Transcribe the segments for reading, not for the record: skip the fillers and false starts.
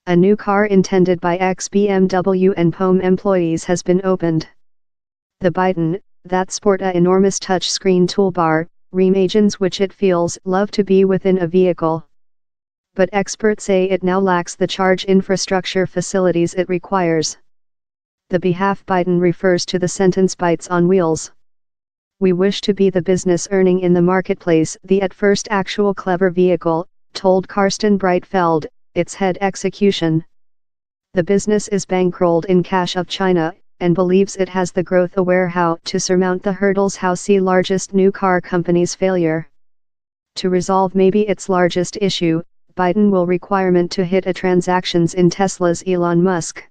A new car intended by ex-BMW and POM employees has been opened. The Byton, that sport a enormous touch-screen toolbar, reimagines which it feels love to be within a vehicle. But experts say it now lacks the charge infrastructure facilities it requires. The behalf Byton refers to the sentence bytes on wheels. We wish to be the business earning in the marketplace, the at first actual clever vehicle, told Karsten Breitfeld, its head execution. The business is bankrolled in cash of China, and believes it has the growth aware how to surmount the hurdles how see largest new car company's failure. To resolve maybe its largest issue, Byton will requirement to hit a transactions in Tesla's Elon Musk.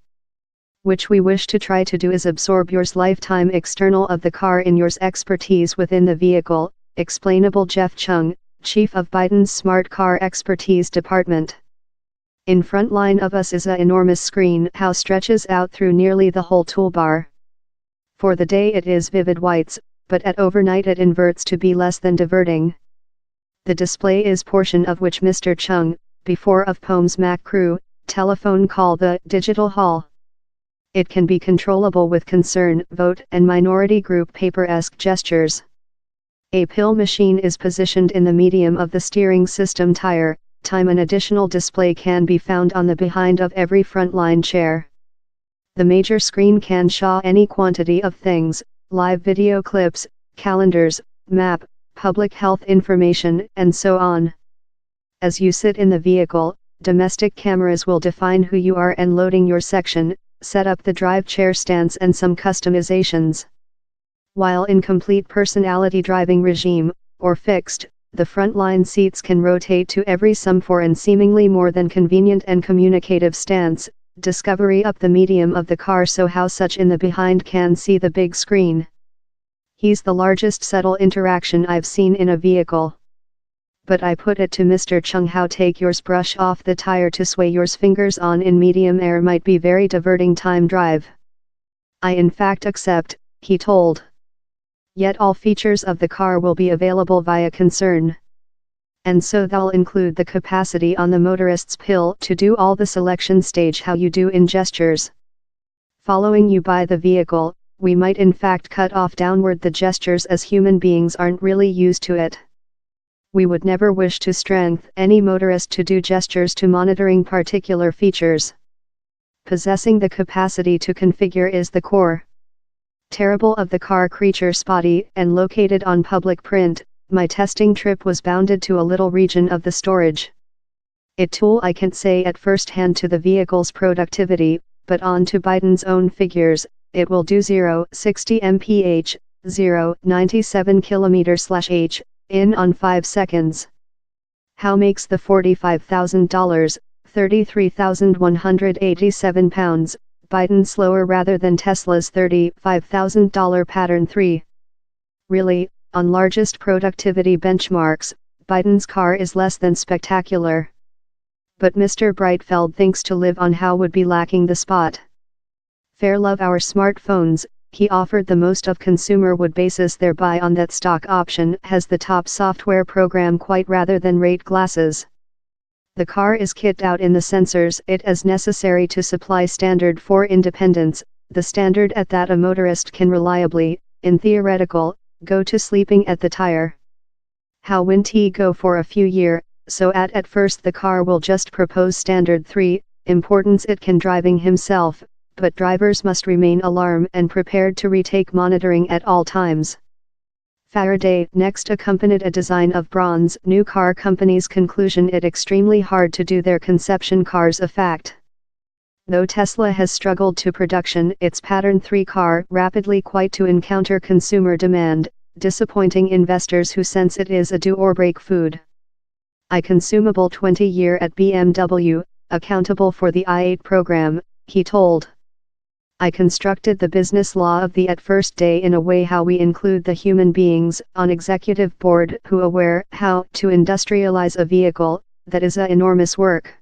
Which we wish to try to do is absorb yours lifetime external of the car in yours expertise within the vehicle, explainable Jeff Chung, chief of Byton's Smart Car Expertise Department. In front line of us is a enormous screen how stretches out through nearly the whole toolbar. For the day it is vivid whites, but at overnight it inverts to be less than diverting. The display is portion of which Mr. Chung, before of POM's Mac crew, telephone call the digital hall. It can be controllable with concern, vote and minority group paper-esque gestures. A pill machine is positioned in the medium of the steering system tire. Time an additional display can be found on the behind of every frontline chair. The major screen can show any quantity of things, live video clips, calendars, map, public health information, and so on. As you sit in the vehicle, domestic cameras will define who you are and loading your section, set up the drive chair stance and some customizations. While in complete personality driving regime, or fixed, the frontline seats can rotate to every some for and seemingly more than convenient and communicative stance, discovery up the medium of the car so how such in the behind can see the big screen. He's the largest subtle interaction I've seen in a vehicle. But I put it to Mr. Chung how take yours brush off the tire to sway yours fingers on in medium air might be very diverting time drive. I in fact accept, he told. Yet all features of the car will be available via concern. And so they'll include the capacity on the motorist's pill to do all the selection stage how you do in gestures. Following you by the vehicle, we might in fact cut off downward the gestures as human beings aren't really used to it. We would never wish to strengthen any motorist to do gestures to monitoring particular features. Possessing the capacity to configure is the core. Terrible of the car creature spotty and located on public print, my testing trip was bounded to a little region of the storage. It tool I can't say at first hand to the vehicle's productivity, but on to Byton's own figures, it will do 0-60 mph, 0-97 km/h, in on 5 seconds. How makes the $45,000, 33,187 pounds, Byton slower rather than Tesla's $35,000 Pattern 3. Really, on largest productivity benchmarks, Byton's car is less than spectacular. But Mr. Breitfeld thinks to live on how would be lacking the spot. Fair love our smartphones, he offered the most of consumer would basis their buy on that stock option has the top software program quite rather than rate glasses. The car is kitted out in the sensors it is necessary to supply standard for independence, the standard at that a motorist can reliably, in theoretical, go to sleeping at the tire. How won't he go for a few year, so at first the car will just propose standard 3, importance it can driving himself, but drivers must remain alarm and prepared to retake monitoring at all times. Faraday next accompanied a design of bronze new car company's conclusion it extremely hard to do their conception cars a fact. Though Tesla has struggled to production its Pattern 3 car rapidly quite to encounter consumer demand, disappointing investors who sense it is a do or break food. I consumable 20 year at BMW, accountable for the i8 program, he told. I constructed the business law of the at first day in a way how we include the human beings on executive board who aware how to industrialize a vehicle, that is a enormous work.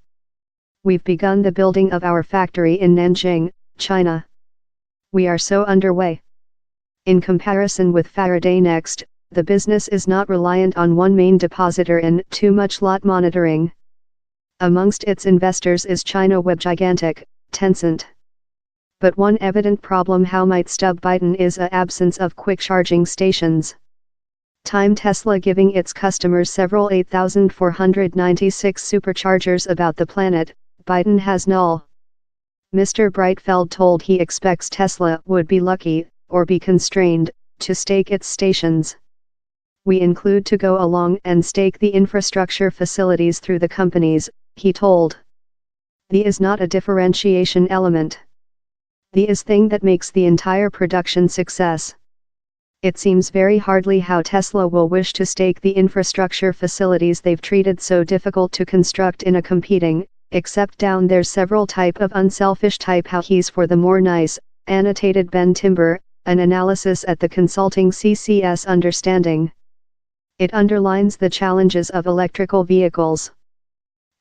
We've begun the building of our factory in Nanjing, China. We are so underway. In comparison with Faraday Next, the business is not reliant on one main depositor and too much lot monitoring. Amongst its investors is China web gigantic, Tencent. But one evident problem how might stub Byton is a absence of quick charging stations. Time Tesla giving its customers several 8,496 superchargers about the planet, Byton has null. Mr. Breitfeld told he expects Tesla would be lucky, or be constrained, to stake its stations. We include to go along and stake the infrastructure facilities through the companies, he told. The is not a differentiation element. The is thing that makes the entire production success. It seems very hardly how Tesla will wish to stake the infrastructure facilities they've treated so difficult to construct in a competing, except down there's several type of unselfish type how he's for the more nice, annotated Ben Timber, an analysis at the consulting CES understanding. It underlines the challenges of electrical vehicles.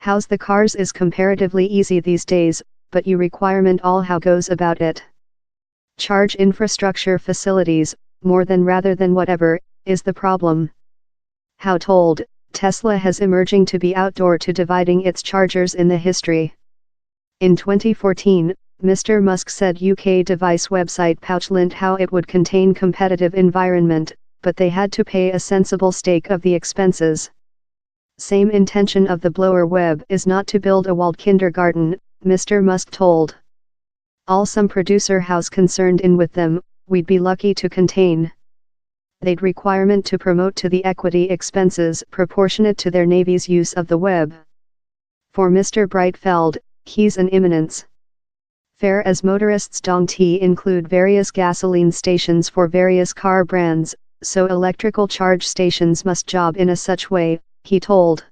How's the cars is comparatively easy these days, but you requirement all how goes about it. Charge infrastructure facilities, more than rather than whatever, is the problem. How told, Tesla has emerging to be outdoor to dividing its chargers in the history. In 2014, Mr. Musk said UK device website Pouchlint how it would contain competitive environment, but they had to pay a sensible stake of the expenses. Same intention of the blower web is not to build a walled kindergarten, Mr. Musk told. All some producer house concerned in with them, we'd be lucky to contain. They'd requirement to promote to the equity expenses proportionate to their navy's use of the web. For Mr. Breitfeld, he's an imminence. Fair as motorists don't include various gasoline stations for various car brands, so electrical charge stations must job in a such way, he told.